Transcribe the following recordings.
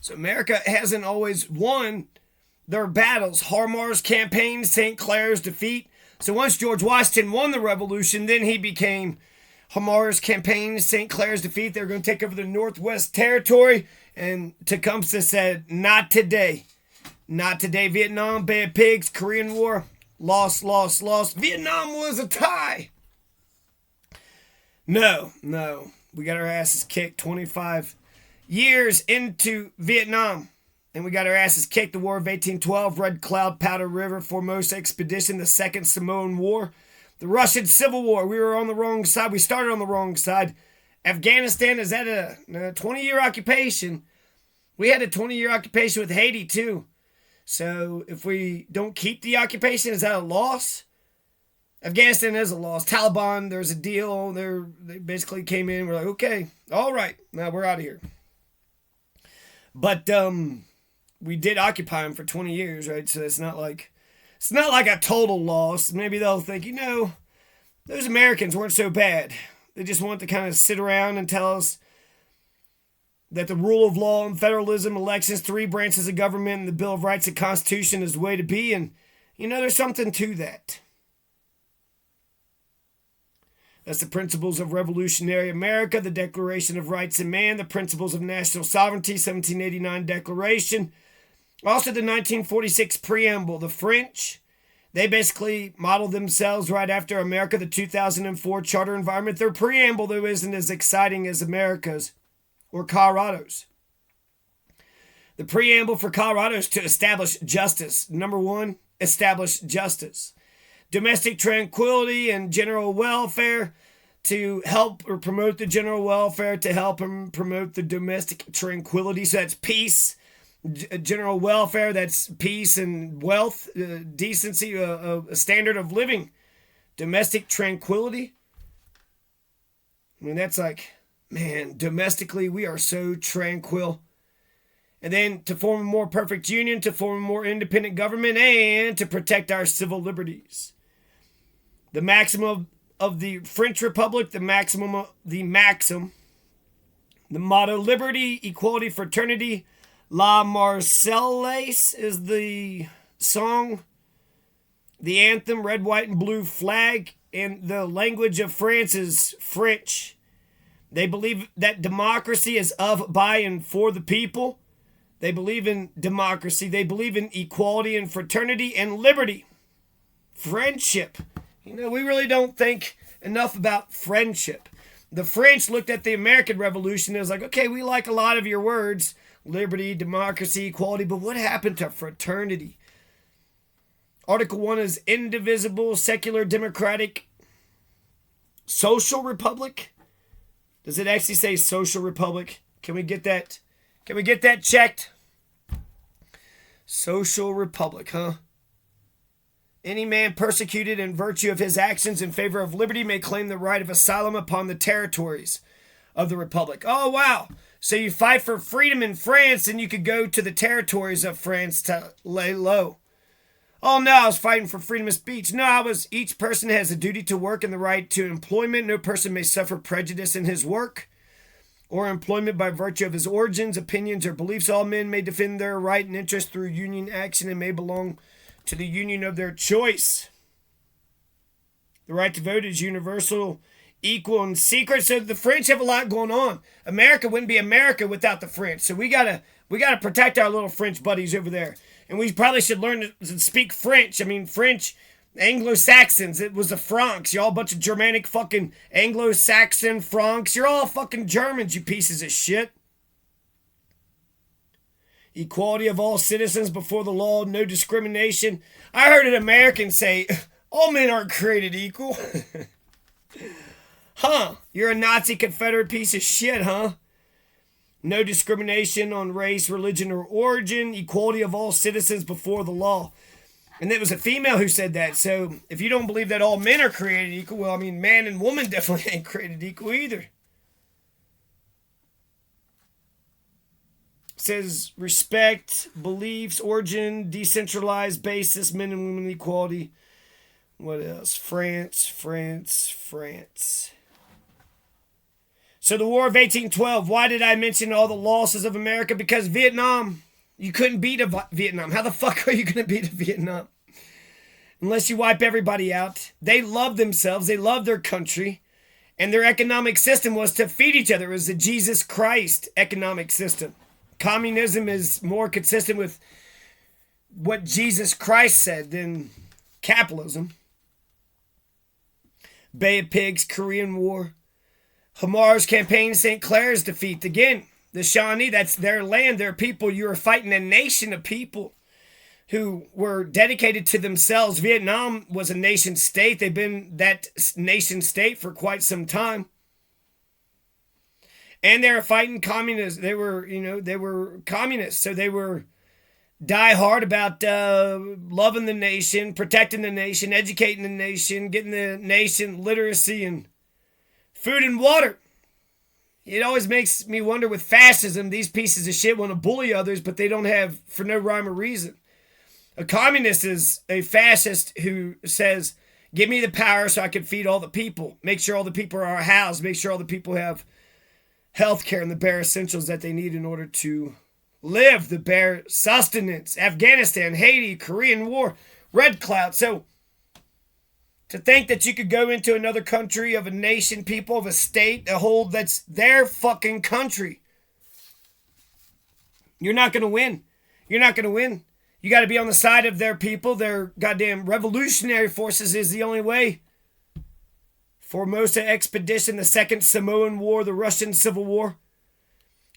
So America hasn't always won their battles. Harmar's campaign, St. Clair's defeat. So once George Washington won the Revolution, then he became Harmar's campaign, St. Clair's defeat. They were going to take over the Northwest Territory. And Tecumseh said, not today. Not today. Vietnam, Bay of Pigs, Korean War, lost, lost, lost. Vietnam was a tie. No. We got our asses kicked 25 years into Vietnam. And we got our asses kicked. The War of 1812, Red Cloud, Powder River, Formosa Expedition, the Second Samoan War, the Russian Civil War. We were on the wrong side. We started on the wrong side. Afghanistan is at a 20-year occupation. We had a 20-year occupation with Haiti, too. So if we don't keep the occupation, is that a loss? Afghanistan is a loss. Taliban, there's a deal. They basically came in. We're like, okay, all right, now we're out of here. But we did occupy them for 20 years, right? So it's not like a total loss. Maybe they'll think, those Americans weren't so bad. They just want to kind of sit around and tell us that the rule of law and federalism, elections, 3 branches of government, and the Bill of Rights and Constitution is the way to be. And, there's something to that. That's the principles of revolutionary America, the Declaration of Rights of Man, the principles of national sovereignty, 1789 Declaration. Also the 1946 preamble. The French, they basically modeled themselves right after America, the 2004 Charter Environment. Their preamble, though, isn't as exciting as America's or Colorado's. The preamble for Colorado is to establish justice. Number 1, establish justice. Domestic tranquility and general welfare, to help or promote the general welfare, to help and promote the domestic tranquility. So that's peace. General welfare, that's peace and wealth, decency, a standard of living. Domestic tranquility. I mean, that's like, man, domestically, we are so tranquil. And then to form a more perfect union, to form a more independent government, and to protect our civil liberties. The maximum of the French Republic, the motto, liberty, equality, fraternity. La Marseillaise is the song. The anthem, red, white, and blue flag. And the language of France is French. They believe that democracy is of, by, and for the people. They believe in democracy. They believe in equality and fraternity and liberty. Friendship. We really don't think enough about friendship. The French looked at the American Revolution and was like, okay, we like a lot of your words. Liberty, democracy, equality. But what happened to fraternity? Article 1 is indivisible, secular, democratic, social republic. Does it actually say social republic? Can we get that? Can we get that checked? Social republic, huh? Any man persecuted in virtue of his actions in favor of liberty may claim the right of asylum upon the territories of the republic. Oh, wow. So you fight for freedom in France and you could go to the territories of France to lay low. Oh, no, I was fighting for freedom of speech. No, each person has a duty to work and the right to employment. No person may suffer prejudice in his work or employment by virtue of his origins, opinions, or beliefs. All men may defend their right and interest through union action and may belong to the union of their choice. The right to vote is universal, equal, and secret. So the French have a lot going on. America wouldn't be America without the French. So we gotta protect our little French buddies over there. And we probably should learn to speak French. I mean, French, Anglo-Saxons. It was the Franks. You're all a bunch of Germanic fucking Anglo-Saxon Franks. You're all fucking Germans, you pieces of shit. Equality of all citizens before the law, no discrimination. I heard an American say, all men aren't created equal. Huh? You're a Nazi Confederate piece of shit, huh? No discrimination on race, religion, or origin. Equality of all citizens before the law. And it was a female who said that. So if you don't believe that all men are created equal, well, I mean, man and woman definitely ain't created equal either. It says respect, beliefs, origin, decentralized basis, men and women equality. What else? France. So the War of 1812, why did I mention all the losses of America? Because Vietnam, you couldn't beat Vietnam. How the fuck are you going to beat Vietnam? Unless you wipe everybody out. They love themselves. They love their country. And their economic system was to feed each other. It was the Jesus Christ economic system. Communism is more consistent with what Jesus Christ said than capitalism. Bay of Pigs, Korean War. Hamar's campaign, St. Clair's defeat. Again, the Shawnee, that's their land, their people. You were fighting a nation of people who were dedicated to themselves. Vietnam was a nation state. They've been that nation state for quite some time. And they were fighting communists. They were communists. So they were die hard about loving the nation, protecting the nation, educating the nation, getting the nation literacy and food and water. It always makes me wonder with fascism, these pieces of shit want to bully others, but they don't have for no rhyme or reason. A communist is a fascist who says, give me the power so I can feed all the people. Make sure all the people are housed. Make sure all the people have health care and the bare essentials that they need in order to live, the bare sustenance. Afghanistan, Haiti, Korean War, Red Cloud. So to think that you could go into another country of a nation, people of a state, a whole that's their fucking country. You're not going to win. You're not going to win. You got to be on the side of their people. Their goddamn revolutionary forces is the only way. Formosa Expedition, the Second Samoan War, the Russian Civil War.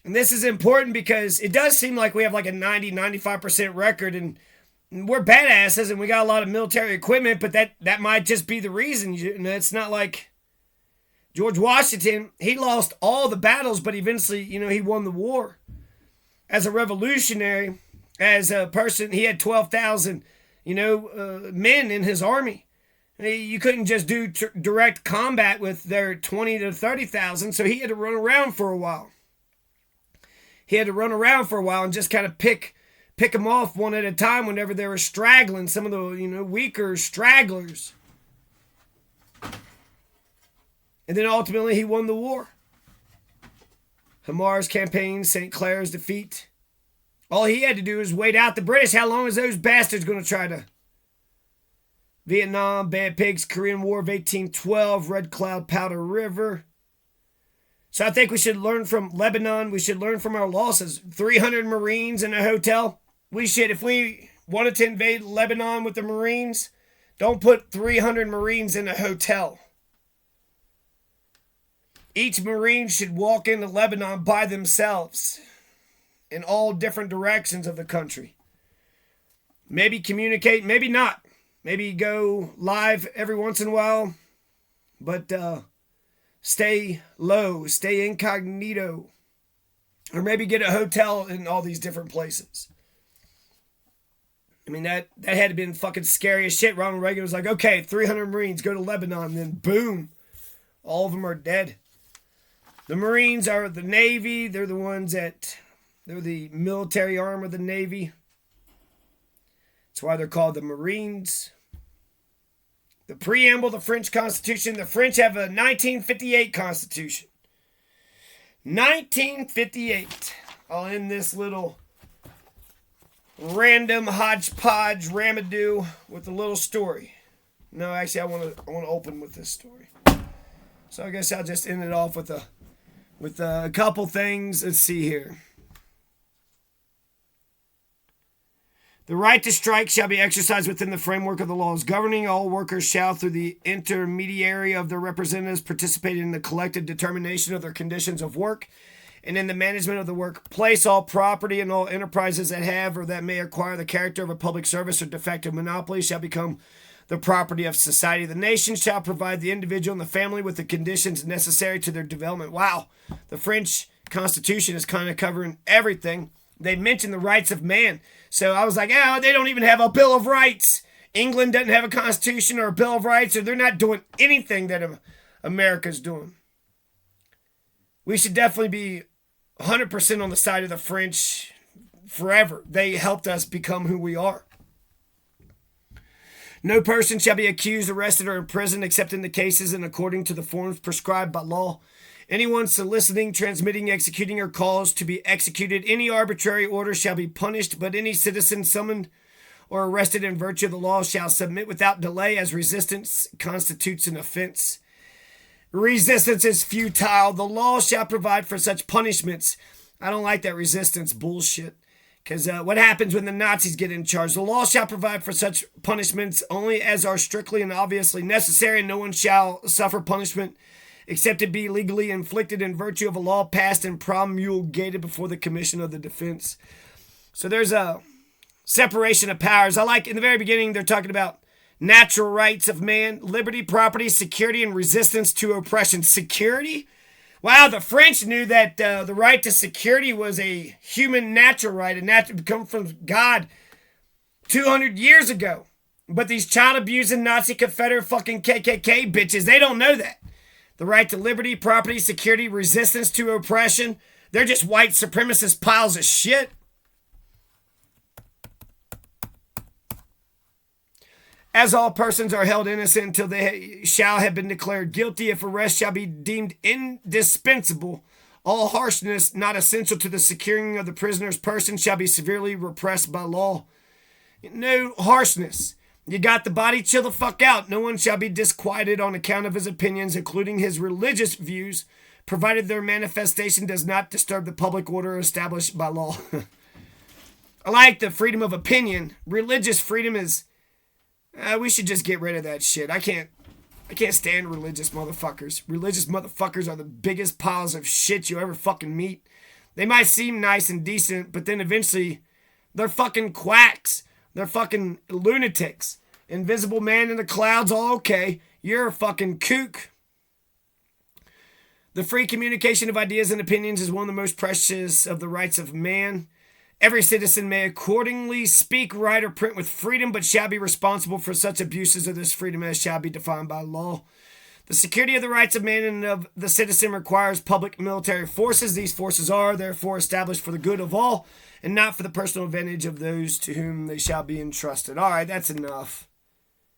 And this is important because it does seem like we have like a 90-95% record and we're badasses and we got a lot of military equipment, but that might just be the reason. It's not like George Washington. He lost all the battles, but eventually, he won the war. As a revolutionary, as a person, he had 12,000, men in his army. You couldn't just do direct combat with their 20 to 30,000, so he had to run around for a while. He had to run around for a while and just kind of pick them off one at a time whenever they were straggling, some of the, weaker stragglers. And then ultimately he won the war. Hamar's campaign, St. Clair's defeat. All he had to do was wait out the British. How long is those bastards going to try to? Vietnam, Bay of Pigs, Korean War of 1812, Red Cloud, Powder River. So I think we should learn from Lebanon. We should learn from our losses. 300 Marines in a hotel. If we wanted to invade Lebanon with the Marines, don't put 300 Marines in a hotel. Each Marine should walk into Lebanon by themselves in all different directions of the country. Maybe communicate, maybe not. Maybe go live every once in a while, but stay low, stay incognito, or maybe get a hotel in all these different places. I mean, that had to have been fucking scary as shit. Ronald Reagan was like, okay, 300 Marines go to Lebanon, and then boom, all of them are dead. The Marines are the Navy. They're the military arm of the Navy. That's why they're called the Marines. The preamble, the French Constitution. The French have a 1958 Constitution. 1958. I'll end this little random hodgepodge ramadoo with a little story. No, actually, I want to open with this story. So I guess I'll just end it off with a couple things. Let's see here. The right to strike shall be exercised within the framework of the laws governing all workers shall, through the intermediary of their representatives, participate in the collective determination of their conditions of work and in the management of the workplace. All property and all enterprises that have or that may acquire the character of a public service or defective monopoly shall become the property of society. The nation shall provide the individual and the family with the conditions necessary to their development. Wow. The French Constitution is kind of covering everything. They mention the rights of man. So I was like, they don't even have a Bill of Rights. England doesn't have a constitution or a Bill of Rights, or they're not doing anything that America's doing. We should definitely be 100% on the side of the French forever. They helped us become who we are. No person shall be accused, arrested, or imprisoned except in the cases and according to the forms prescribed by law. Anyone soliciting, transmitting, executing, or caused to be executed any arbitrary order shall be punished, but any citizen summoned or arrested in virtue of the law shall submit without delay, as resistance constitutes an offense. Resistance is futile. The law shall provide for such punishments. I don't like that resistance bullshit. Because what happens when the Nazis get in charge? The law shall provide for such punishments only as are strictly and obviously necessary, and no one shall suffer punishment except it be legally inflicted in virtue of a law passed and promulgated before the commission of the defense. So there's a separation of powers. I like in the very beginning, they're talking about natural rights of man, liberty, property, security, and resistance to oppression. Security? Wow, the French knew that the right to security was a human natural right, a natural come from God 200 years ago. But these child-abusing Nazi Confederate fucking KKK bitches, they don't know that. The right to liberty, property, security, resistance to oppression, they're just white supremacist piles of shit. As all persons are held innocent until they shall have been declared guilty, if arrest shall be deemed indispensable, all harshness not essential to the securing of the prisoner's person shall be severely repressed by law. No harshness. You got the body, chill the fuck out. No one shall be disquieted on account of his opinions, including his religious views, provided their manifestation does not disturb the public order established by law. I like the freedom of opinion. Religious freedom is... we should just get rid of that shit. I can't stand religious motherfuckers. Religious motherfuckers are the biggest piles of shit you ever fucking meet. They might seem nice and decent, but then eventually they're fucking quacks. They're fucking lunatics. Invisible man in the clouds, all okay. You're a fucking kook. The free communication of ideas and opinions is one of the most precious of the rights of man. Every citizen may accordingly speak, write, or print with freedom, but shall be responsible for such abuses of this freedom as shall be defined by law. The security of the rights of man and of the citizen requires public military forces. These forces are, therefore, established for the good of all, and not for the personal advantage of those to whom they shall be entrusted. All right, that's enough.